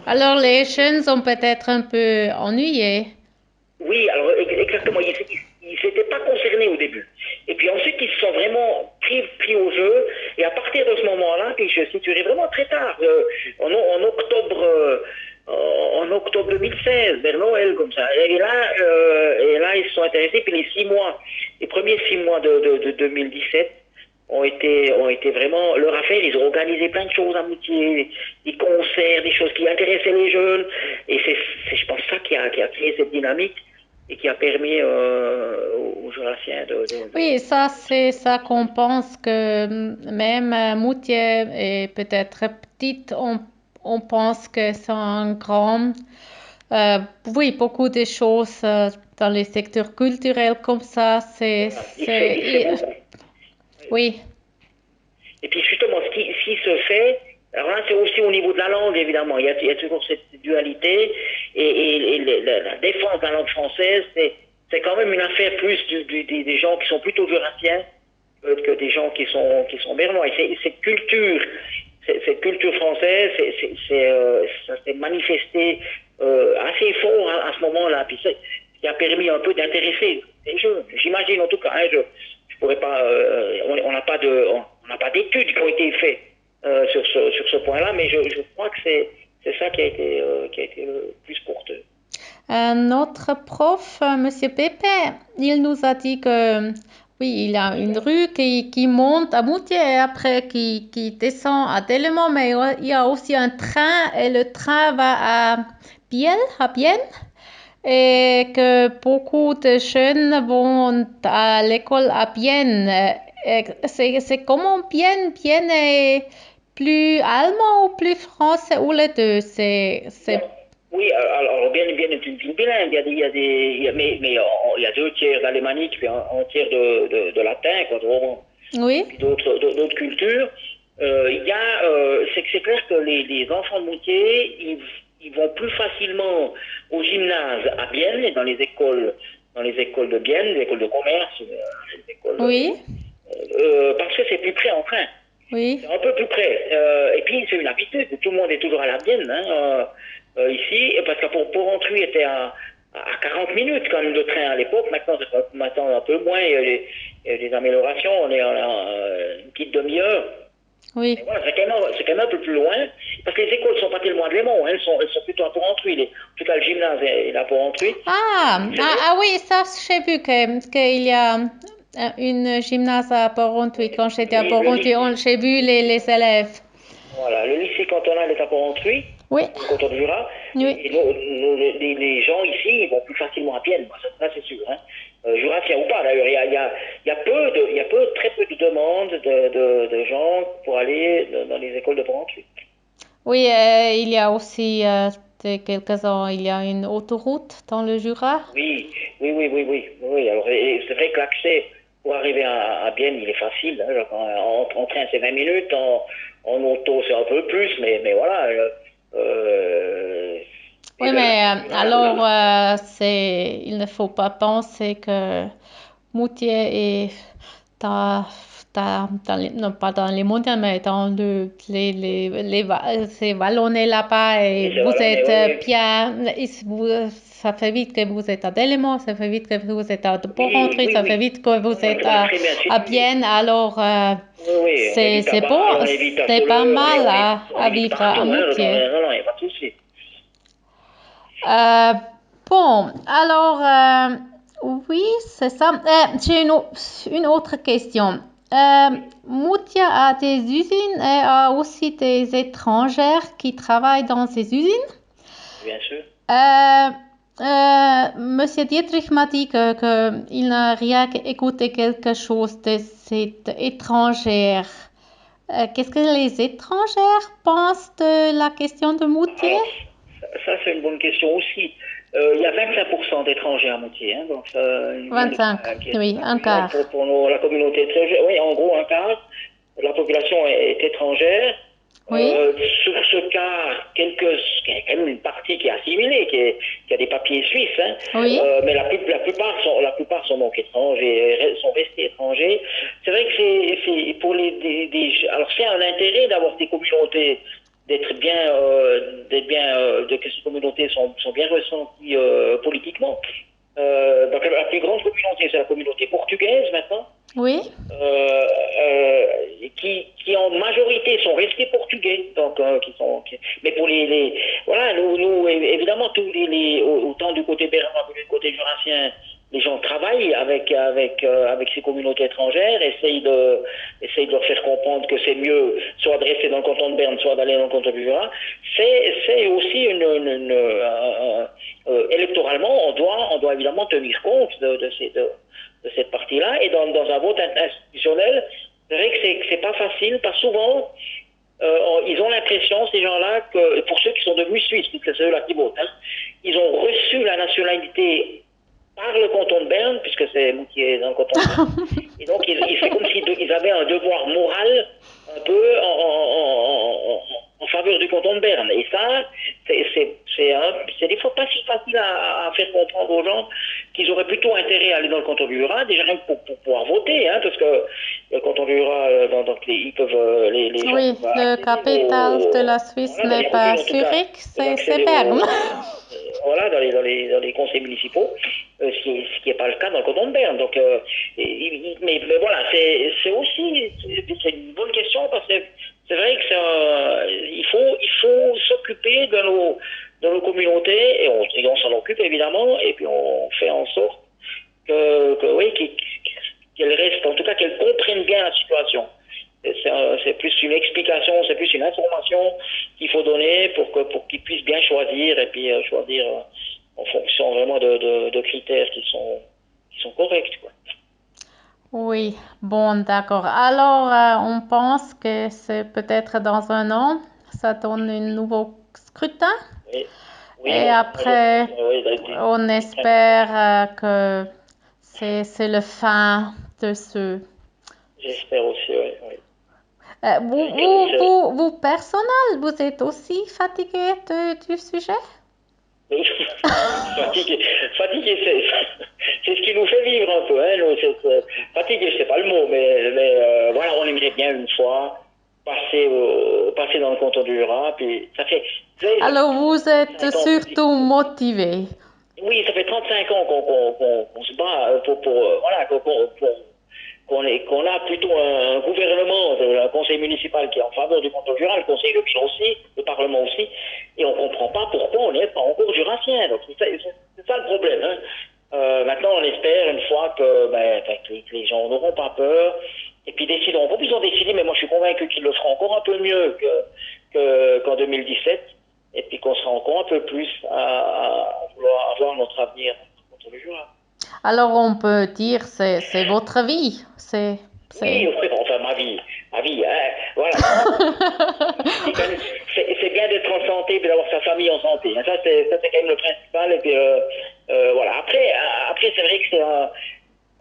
Alors les jeunes sont peut-être un peu ennuyés. Oui, alors exactement, ils s'étaient pas concernés au début. Et puis ensuite, ils se sont vraiment pris au jeu, et à partir de ce moment-là, puis je situerai vraiment très tard, en octobre 2016, vers Noël, comme ça. Et là, ils se sont intéressés, puis les premiers 6 mois de 2017 ont été vraiment leur affaire. Ils ont organisé plein de choses à Moutier, des concerts, des choses qui intéressaient les jeunes. Et c'est je pense, ça qui a créé cette dynamique et qui a permis aux Jurassiens Oui, ça c'est ça qu'on pense que même Moutier est peut-être petite, on pense que c'est un grand, euh, oui, beaucoup de choses dans les secteurs culturels comme ça, voilà, il se fait beaucoup. oui, Et puis justement, ce qui se fait, alors là c'est aussi au niveau de la langue évidemment, il y a toujours cette dualité et la défense de la langue française, c'est quand même une affaire plus des gens qui sont plutôt jurassiens que des gens qui sont bernois. Et cette culture française, ça s'est manifesté assez fort à ce moment-là. Puis ce qui a permis un peu d'intéresser les jeunes. J'imagine en tout cas, hein, je pourrais pas, on n'a pas d'études qui ont été faites sur ce point-là, mais je crois que c'est ça qui a été le plus porteur. Notre prof, Monsieur Pépé, il nous a dit que oui, il y a une rue qui monte à Moutier et après qui descend à Delemont, mais il y a aussi un train et le train va à Bienne et que beaucoup de jeunes vont à l'école à Bienne. C'est comment Bienne? Bienne est plus allemand ou plus français ou les deux? Non. Oui, alors bien est une ville bilingue. Il y a 2 tiers d'alémanique puis un tiers de latin, quoi, Oui, puis d'autres cultures. C'est clair que les enfants de Moutier, ils vont plus facilement au gymnase à Bienne et dans les écoles de Bienne, les écoles de commerce, les écoles, oui, parce que c'est plus près en train. oui. C'est un peu plus près. Et puis, c'est une habitude. Tout le monde est toujours à la Bienne, hein, ici. Parce que Porrentruy était à 40 minutes quand même de train à l'époque. Maintenant un peu moins. Il y a des améliorations. On est à une petite demi-heure. Mais Oui. voilà, c'est quand même un peu plus loin. Parce que les écoles ne sont pas tellement à Léman. Elles sont plutôt à Porrentruy. En tout cas, le gymnase est à Porrentruy. Oui, ça, j'ai vu qu'il y a une gymnase à Porrentruy. Quand j'étais à Le Porrentruy, lycée. j'ai vu les élèves. Voilà, le lycée cantonal est à Porrentruy, Oui, dans le canton de Jura, oui. et les gens ici, ils vont plus facilement à Bienne, ça c'est sûr. Hein. Jurassien ou pas d'ailleurs, il y a très peu de demandes de gens pour aller dans les écoles de Porrentruy. Oui, il y a aussi, de quelques ans, il y a une autoroute dans le Jura. Oui, oui. Alors, et c'est vrai que l'accès pour arriver à Bienne, il est facile. Hein. En train, c'est 20 minutes, en auto, c'est un peu plus, mais voilà. Et Oui, mais alors, il ne faut pas penser que Moutier est non pas dans les montagnes, mais dans ces vallonnés là-bas et c'est vous vallonné, êtes oui. bien, ça fait vite que vous êtes à Delémont, ça fait vite que vous êtes à Port-Rentruy, ça fait vite que vous êtes Très bien à situé. Bienne, alors Oui, on évite à c'est bon, Bâle, on évite à c'est pas Soleure, mal on à évite vivre partout, à hein, Moutier. non, il n'y a pas de souci. Bon, alors, oui, c'est ça. J'ai une autre question. Moutier a des usines et a aussi des étrangers qui travaillent dans ces usines. Bien sûr. Monsieur Dietrich m'a dit qu'il n'a rien écouté quelque chose de cette étrangère. Qu'est-ce que les étrangères pensent de la question de Moutier? Alors, ça c'est une bonne question aussi. Il y a 25% d'étrangers à Moutier, hein, donc une ville 25, qui est oui, un accueillante quart. pour la communauté étrangère. Oui, en gros, un quart de la population est étrangère. Oui, Sur ce quart, il y a quand même une partie qui est assimilée, qui a des papiers suisses, hein, oui, mais la plupart sont donc étrangers, sont restés étrangers. C'est vrai que c'est pour alors c'est un intérêt d'avoir des communautés que ces communautés sont bien ressenties politiquement. Donc la plus grande communauté, c'est la communauté portugaise maintenant, oui, qui en majorité sont restés portugais, donc mais pour voilà, nous évidemment autant du côté bernois que du côté jurassien, les gens travaillent avec ces communautés étrangères, essayent de leur faire comprendre que c'est mieux soit de rester dans le canton de Berne, soit d'aller dans le canton du Jura. C'est aussi électoralement, on doit évidemment tenir compte de cette partie-là, et dans un vote institutionnel, c'est vrai que c'est pas facile, parce que souvent, ils ont l'impression, ces gens-là, que pour ceux qui sont devenus suisses, puisque c'est ceux-là qui votent, hein, ils ont reçu la nationalité par le canton de Berne, puisque c'est Moutier dans le canton de Berne, et donc c'est comme s'ils avaient un devoir moral un peu en faveur du canton de Berne. Et ça, c'est des fois pas si facile à faire comprendre aux gens qu'ils auraient plutôt intérêt à aller dans le canton du Jura, déjà rien que pour pouvoir voter, hein, parce que le canton du Jura, ils peuvent, les gens oui, peuvent le accéder capital de la Suisse voilà, dans n'est les pas communes en tout cas, Zurich, peuvent c'est accéder Berne. voilà, dans les conseils municipaux, ce qui n'est pas le cas dans le canton de Berne. Donc, mais voilà, c'est aussi c'est une bonne question, parce que c'est vrai que il faut s'occuper de nos communautés, et on s'en occupe évidemment, et puis on fait en sorte oui, qu'elles restent, en tout cas qu'elles comprennent bien la situation. C'est plus une explication, c'est plus une information qu'il faut donner pour qu'ils puissent bien choisir, et puis choisir en fonction vraiment de critères qui sont corrects, quoi. Oui, bon, d'accord. Alors, on pense que c'est peut-être dans un an, ça donne un nouveau scrutin. Oui, oui, Et moi, après, oui, on espère que c'est le fin de ce. j'espère aussi, oui. Oui. Vous, personnel, vous êtes aussi fatigué du sujet? Fatigué, fatigué, c'est ce qui nous fait vivre un peu, hein. Fatigué, c'est pas le mot, mais voilà, on aimerait bien une fois passer dans le canton du Jura, puis ça fait, vous savez, ça Alors, vous fait êtes 35 ans surtout motivé. oui, ça fait 35 ans qu'on se bat voilà, qu'on a plutôt un gouvernement, un conseil municipal qui est en faveur du canton Jura, le conseil de ville aussi, le parlement aussi, et on ne comprend pas pourquoi on n'est pas encore jurassien. Donc c'est ça le problème, hein. Maintenant, on espère une fois que les gens n'auront pas peur, et puis décideront. Comme ils ont décidé, mais moi je suis convaincu qu'ils le feront encore un peu mieux qu'en 2017, et puis qu'on sera encore un peu plus à vouloir avoir notre avenir contre le Jura. Alors, on peut dire c'est votre vie. Oui, oui, enfin ma vie, hein, voilà. C'est bien d'être en santé et d'avoir sa famille en santé, hein. Ça c'est quand même le principal. Et puis voilà. Après c'est vrai que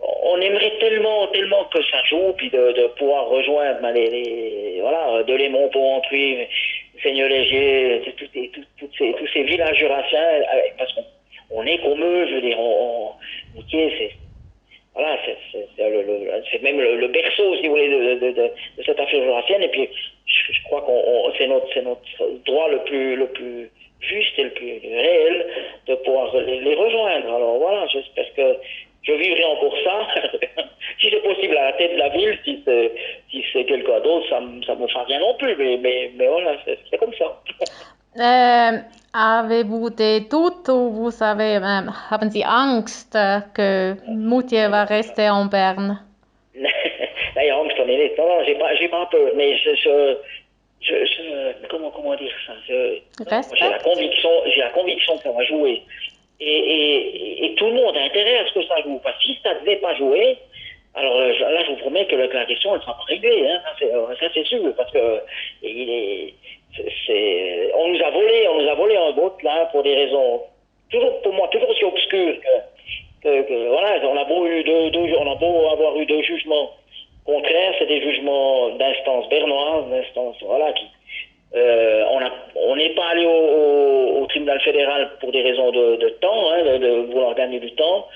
on aimerait tellement que ça joue, puis de pouvoir rejoindre voilà, Delémont, Pont-Rentruy, Seigneur-Léger, tous ces villages jurassiens, parce qu'on est comme eux, je veux dire, Moutier, voilà, c'est même le berceau, si vous voulez, de cette affaire jurassienne. Et puis, je crois qu'on c'est notre droit le plus juste et le plus réel de pouvoir les rejoindre. Alors voilà, j'espère que je vivrai encore ça. Si c'est possible à la tête de la ville, si c'est quelqu'un d'autre, ça me fera rien non plus. Mais voilà, c'est comme ça. Avez-vous des doutes ou vous avez, haben Sie Angst que Moutier va rester en Berne? D'ailleurs, Angst, on est net. Non, j'ai pas peur, mais comment dire ça? J'ai la conviction que ça va jouer. Et tout le monde a intérêt à ce que ça joue. Parce que si ça ne devait pas jouer, alors là, je vous promets que la question ne sera pas réglée. Hein. Ça, c'est sûr. Parce que on nous a volé un vote là pour des raisons toujours pour moi toujours aussi obscures que voilà, on a beau avoir eu deux jugements contraires, c'est des jugements d'instance bernoise, d'instance voilà qui on n'est pas allé au tribunal fédéral pour des raisons de temps, hein, de vouloir gagner du temps.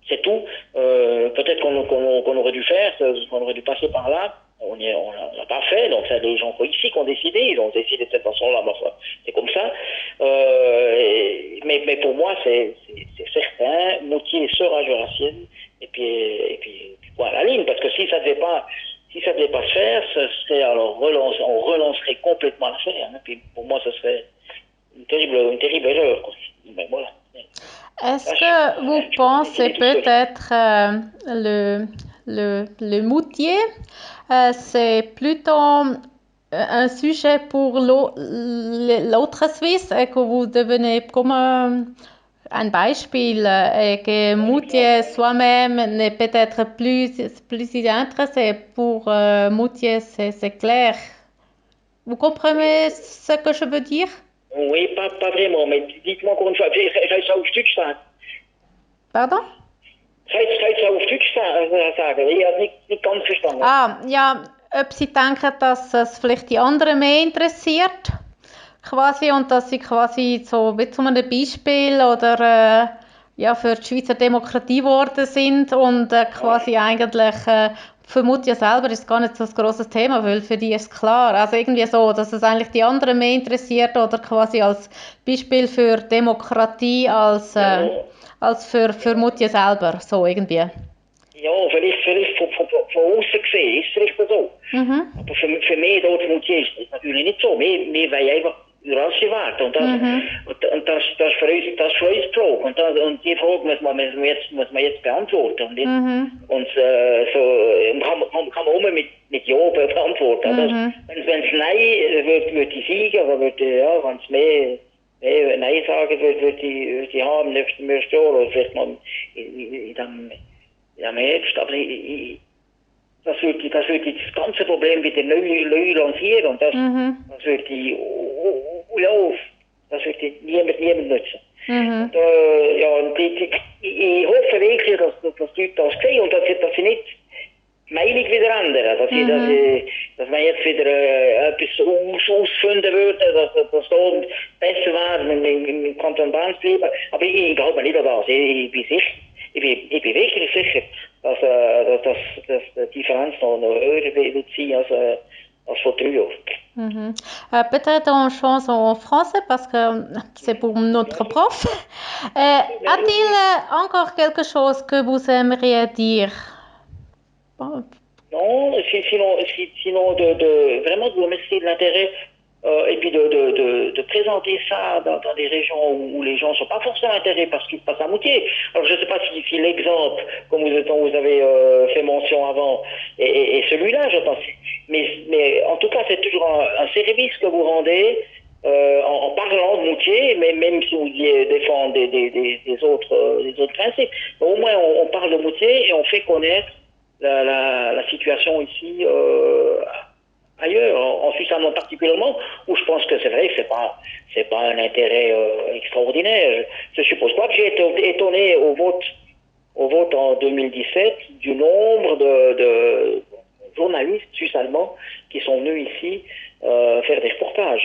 C'est tout. Peut-être qu'on aurait dû faire, qu'on aurait dû passer par là. On l'a pas fait, donc c'est les gens ici qui ont décidé, ils ont décidé de cette façon-là, c'est comme ça. Mais pour moi, c'est certain, Moutier sera jurassienne, et puis voilà la ligne, parce que si ça devait pas se faire, ce serait alors on relancerait complètement l'affaire. Hein, puis pour moi, ce serait une terrible erreur. Quoi. Mais voilà. Est-ce que vous pensez peut-être le Moutier, c'est plutôt un sujet pour l'autre Suisse et que vous devenez comme un Beispiel et que Moutier soi-même n'est peut-être plus intéressé pour Moutier, c'est clair. Vous comprenez ce que je veux dire? Oui, pas vraiment, mais dites-moi encore une fois, jij zou een stuk staan. Pardon? Gij zou een stuk sagen. Ich habe nicht ganz verstanden. Ja, ob Sie denken, dass es vielleicht die anderen mehr interessiert, quasi, und dass Sie quasi so wie zu einem Beispiel oder ja, für die Schweizer Demokratie geworden sind und quasi eigentlich für Moutier selber ist gar nicht so ein grosses Thema, weil für die ist klar, also irgendwie so, dass es eigentlich die anderen mehr interessiert oder quasi als Beispiel für Demokratie als für Moutier selber, so irgendwie. Ja, vielleicht von außen gesehen ist es vielleicht so. Aber für mich dort Moutier ist es natürlich nicht so. Wir wollen einfach Jurassisch warten. Und das ist für uns die Frage. Und die Frage muss man jetzt beantworten. Und kann man immer mit Ja beantworten. Wenn es Nein wird die siegen, oder wenn es mehr Nein sagen würde die haben nächsten Jahr oder vielleicht mal in dem Herbst. Aber das würde das ganze Problem wieder neu lancieren und das würde niemand nutzen. Und, ich hoffe wirklich, dass die Leute das sehen und dass sie nicht Meinung wieder ändern. Dass man jetzt wieder etwas ausfinden würde, dass da besser wäre, im Kanton Bern zu bleiben. Aber ich glaube nicht an das. Ich bin wirklich sicher, dass die Differenz noch höher wird sein als vor 3 Jahren. Peut-être on change en français parce que c'est pour notre prof. A-t-il encore quelque chose que vous aimeriez dire? Non, sinon vraiment de vous remercier de l'intérêt et puis de présenter ça dans des régions où les gens ne sont pas forcément intéressés par ce qui se passe à Moutier. Alors je ne sais pas si l'exemple, comme vous avez fait mention avant, est celui-là, je pense. Mais en tout cas, c'est toujours un service que vous rendez en parlant de Moutier, mais même si vous défendez des autres principes. Mais au moins, on parle de Moutier et on fait connaître la situation ici ailleurs, en Suisse allemande particulièrement, où je pense que c'est vrai que c'est pas un intérêt extraordinaire. Je suppose pas que j'ai été étonné au vote en 2017 du nombre de journalistes suisses allemands qui sont venus ici faire des reportages.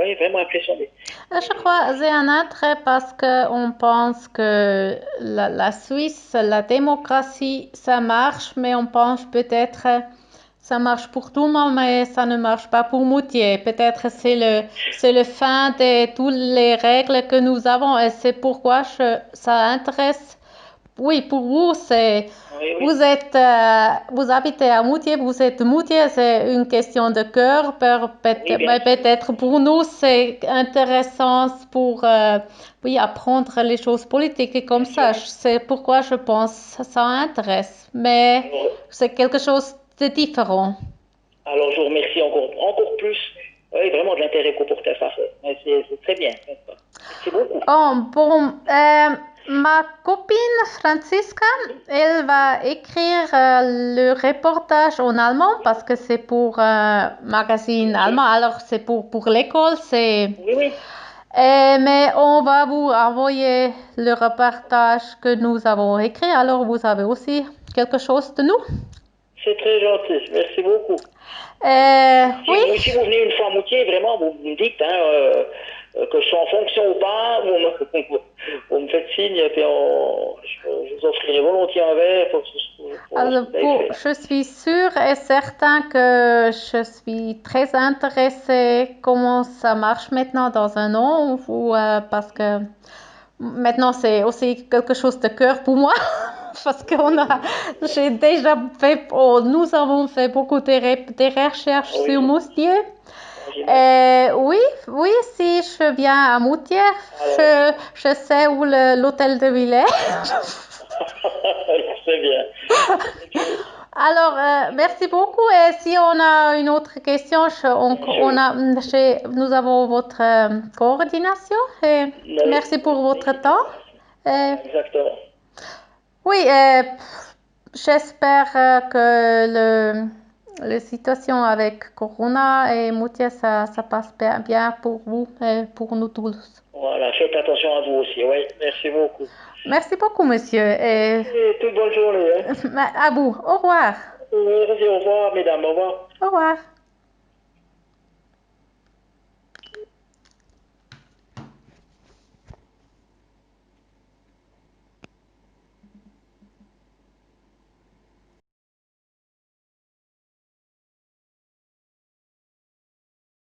oui, vraiment impressionné. Je crois que c'est un intérêt parce qu'on pense que la Suisse, la démocratie, ça marche, mais on pense peut-être ça marche pour tout le monde, mais ça ne marche pas pour Moutier. Peut-être c'est le fin de toutes les règles que nous avons et c'est pourquoi ça intéresse. Oui, pour vous, Oui, oui, vous habitez à Moutier, vous êtes Moutier, c'est une question de cœur, oui, bien mais sûr. peut-être pour nous, c'est intéressant pour, oui, apprendre les choses politiques et comme ça. C'est pourquoi je pense que ça intéresse, mais Alors, c'est quelque chose de différent. alors, je vous remercie encore plus. Oui, vraiment de l'intérêt que vous portez à ça. Mais c'est très bien. Merci beaucoup. Oh, bon, ma copine Franziska, elle va écrire le reportage en allemand parce que c'est pour un magazine Bien sûr. allemand, alors c'est pour l'école, Oui, oui. mais on va vous envoyer le reportage que nous avons écrit, alors vous avez aussi quelque chose de nous. C'est très gentil. Merci beaucoup. Oui, Si vous venez une fois à Moutier, vraiment, vous me dites que je sois en fonction ou pas, vous me faites signe et puis je vous offrirai volontiers un verre pour voir ce alors que vous avez fait. je suis sûre et certain que je suis très intéressée comment ça marche maintenant dans un an ou parce que maintenant c'est aussi quelque chose de cœur pour moi parce que j'ai déjà fait, nous avons fait beaucoup de recherches Ah oui, sur Moustier. j'imagine. Oui, oui, si je viens à Moutier, Alors, je sais où l'hôtel de ville est. c'est bien. Alors, merci beaucoup. Et si on a une autre question, nous avons votre coordination. Et merci pour votre temps. Et Exactement. oui, j'espère que la situation avec Corona et Moutier, ça passe bien pour vous et pour nous tous. Voilà, faites attention à vous aussi. Oui, merci beaucoup. Merci beaucoup, monsieur. Et Et toute bonne journée. Hein. à vous. Au revoir. Merci, au revoir, mesdames. Au revoir. Au revoir.